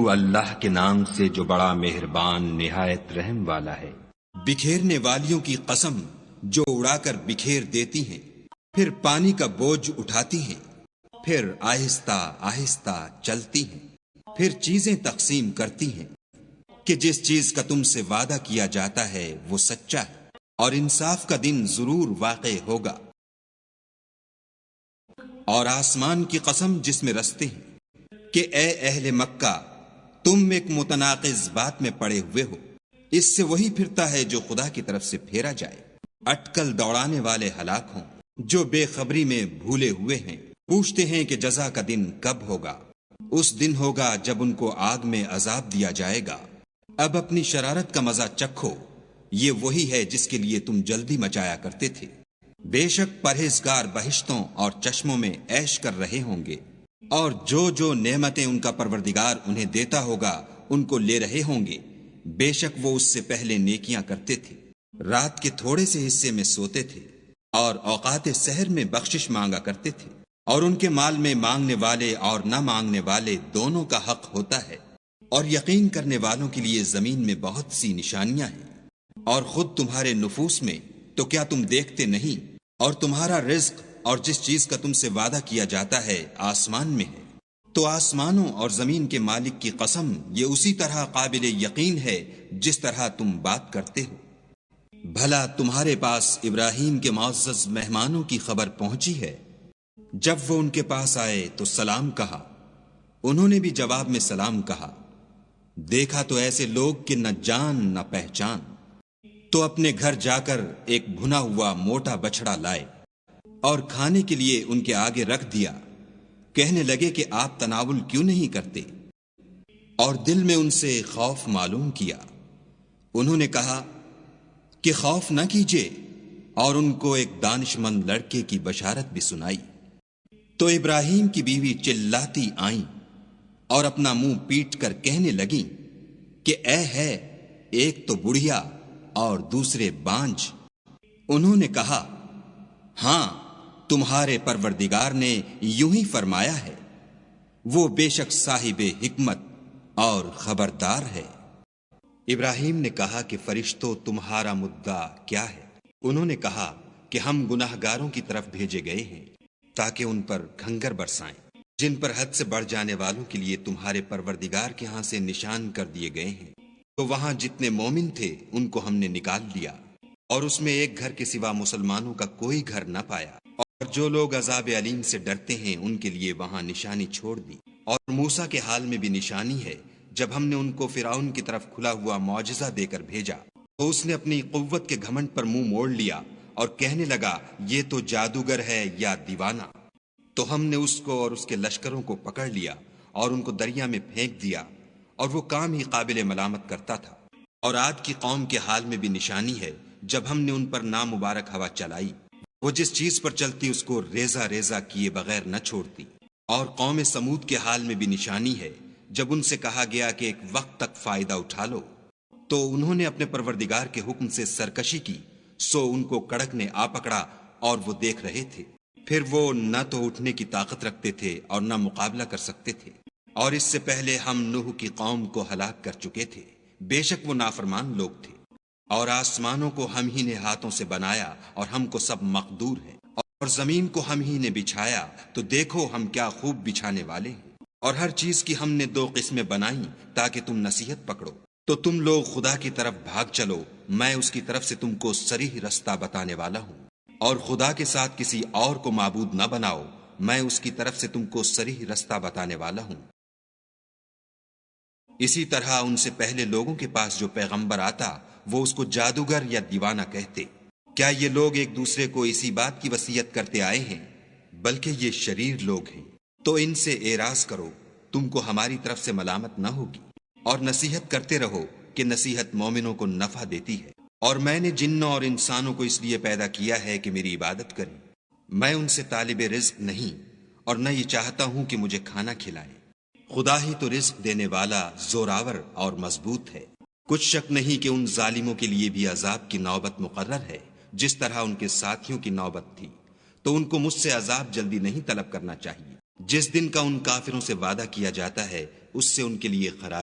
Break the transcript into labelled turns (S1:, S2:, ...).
S1: شروع اللہ کے نام سے جو بڑا مہربان نہایت رحم والا ہے۔
S2: بکھیرنے والیوں کی قسم جو اڑا کر بکھیر دیتی ہیں، پھر پانی کا بوجھ اٹھاتی ہیں، پھر آہستہ آہستہ چلتی ہیں، پھر چیزیں تقسیم کرتی ہیں کہ جس چیز کا تم سے وعدہ کیا جاتا ہے وہ سچا ہے اور انصاف کا دن ضرور واقع ہوگا۔ اور آسمان کی قسم جس میں رستے ہیں کہ اے اہل مکہ، تم ایک متناقض بات میں پڑے ہوئے ہو، اس سے وہی پھرتا ہے جو خدا کی طرف سے پھیرا جائے۔ اٹکل دوڑانے والے ہلاک ہوں جو بے خبری میں بھولے ہوئے ہیں، پوچھتے ہیں کہ جزا کا دن کب ہوگا۔ اس دن ہوگا جب ان کو آگ میں عذاب دیا جائے گا۔ اب اپنی شرارت کا مزہ چکھو، یہ وہی ہے جس کے لیے تم جلدی مچایا کرتے تھے۔ بے شک پرہیزگار بہشتوں اور چشموں میں عیش کر رہے ہوں گے، اور جو نعمتیں ان کا پروردگار انہیں دیتا ہوگا ان کو لے رہے ہوں گے۔ بے شک وہ اس سے پہلے نیکیاں کرتے تھے، رات کے تھوڑے سے حصے میں سوتے تھے اور اوقات سحر میں بخشش مانگا کرتے تھے، اور ان کے مال میں مانگنے والے اور نہ مانگنے والے دونوں کا حق ہوتا ہے۔ اور یقین کرنے والوں کے لیے زمین میں بہت سی نشانیاں ہیں، اور خود تمہارے نفوس میں تو کیا تم دیکھتے نہیں؟ اور تمہارا رزق اور جس چیز کا تم سے وعدہ کیا جاتا ہے آسمان میں ہے، تو آسمانوں اور زمین کے مالک کی قسم یہ اسی طرح قابل یقین ہے جس طرح تم بات کرتے ہو۔ بھلا تمہارے پاس ابراہیم کے معزز مہمانوں کی خبر پہنچی ہے؟ جب وہ ان کے پاس آئے تو سلام کہا، انہوں نے بھی جواب میں سلام کہا۔ دیکھا تو ایسے لوگ کہ نہ جان نہ پہچان، تو اپنے گھر جا کر ایک بھنا ہوا موٹا بچڑا لائے اور کھانے کے لیے ان کے آگے رکھ دیا۔ کہنے لگے کہ آپ تناول کیوں نہیں کرتے؟ اور دل میں ان سے خوف معلوم کیا۔ انہوں نے کہا کہ خوف نہ کیجیے، اور ان کو ایک دانش مند لڑکے کی بشارت بھی سنائی۔ تو ابراہیم کی بیوی چلاتی آئیں اور اپنا منہ پیٹ کر کہنے لگیں کہ اے ہے، ایک تو بڑھیا اور دوسرے بانجھ۔ انہوں نے کہا، ہاں، تمہارے پروردگار نے یوں ہی فرمایا ہے، وہ بے شک صاحب حکمت اور خبردار ہے۔ ابراہیم نے کہا کہ فرشتوں، تمہارا مدعا کیا ہے؟ انہوں نے کہا کہ ہم گناہ گاروں کی طرف بھیجے گئے ہیں تاکہ ان پر کھنگر برسائیں، جن پر حد سے بڑھ جانے والوں کے لیے تمہارے پروردگار کے ہاں سے نشان کر دیے گئے ہیں۔ تو وہاں جتنے مومن تھے ان کو ہم نے نکال لیا، اور اس میں ایک گھر کے سوا مسلمانوں کا کوئی گھر نہ پایا، اور جو لوگ عذاب علیم سے ڈرتے ہیں ان کے لیے وہاں نشانی چھوڑ دی۔ اور موسیٰ کے حال میں بھی نشانی ہے، جب ہم نے ان کو فرعون کی طرف کھلا ہوا معجزہ دے کر بھیجا تو اس نے اپنی قوت کے گھمنڈ پر منہ موڑ لیا اور کہنے لگا، یہ تو جادوگر ہے یا دیوانہ۔ تو ہم نے اس کو اور اس کے لشکروں کو پکڑ لیا اور ان کو دریا میں پھینک دیا، اور وہ کام ہی قابل ملامت کرتا تھا۔ اور عاد کی قوم کے حال میں بھی نشانی ہے، جب ہم نے ان پر نامبارک ہوا چلائی، وہ جس چیز پر چلتی اس کو ریزہ ریزہ کیے بغیر نہ چھوڑتی۔ اور قوم سمود کے حال میں بھی نشانی ہے، جب ان سے کہا گیا کہ ایک وقت تک فائدہ اٹھا لو، تو انہوں نے اپنے پروردگار کے حکم سے سرکشی کی، سو ان کو کڑک نے آ پکڑا اور وہ دیکھ رہے تھے۔ پھر وہ نہ تو اٹھنے کی طاقت رکھتے تھے اور نہ مقابلہ کر سکتے تھے۔ اور اس سے پہلے ہم نوح کی قوم کو ہلاک کر چکے تھے، بے شک وہ نافرمان لوگ تھے۔ اور آسمانوں کو ہم ہی نے ہاتھوں سے بنایا اور ہم کو سب مقدور ہے، اور زمین کو ہم ہی نے بچھایا، تو دیکھو ہم کیا خوب بچھانے والے ہیں۔ اور ہر چیز کی ہم نے دو قسمیں بنائیں تاکہ تم نصیحت پکڑو۔ تو تم لوگ خدا کی طرف بھاگ چلو، میں اس کی طرف سے تم کو صریح رستہ بتانے والا ہوں۔ اور خدا کے ساتھ کسی اور کو معبود نہ بناؤ، میں اس کی طرف سے تم کو صریح رستہ بتانے والا ہوں۔ اسی طرح ان سے پہلے لوگوں کے پاس جو پیغمبر آتا وہ اس کو جادوگر یا دیوانہ کہتے۔ کیا یہ لوگ ایک دوسرے کو اسی بات کی وصیت کرتے آئے ہیں؟ بلکہ یہ شریر لوگ ہیں۔ تو ان سے اعراض کرو، تم کو ہماری طرف سے ملامت نہ ہوگی، اور نصیحت کرتے رہو کہ نصیحت مومنوں کو نفع دیتی ہے۔ اور میں نے جنوں اور انسانوں کو اس لیے پیدا کیا ہے کہ میری عبادت کریں۔ میں ان سے طالب رزق نہیں، اور نہ یہ چاہتا ہوں کہ مجھے کھانا کھلائے۔ خدا ہی تو رزق دینے والا، زوراور اور مضبوط ہے۔ کچھ شک نہیں کہ ان ظالموں کے لیے بھی عذاب کی نوبت مقرر ہے، جس طرح ان کے ساتھیوں کی نوبت تھی۔ تو ان کو مجھ سے عذاب جلدی نہیں طلب کرنا چاہیے، جس دن کا ان کافروں سے وعدہ کیا جاتا ہے اس سے ان کے لیے خراب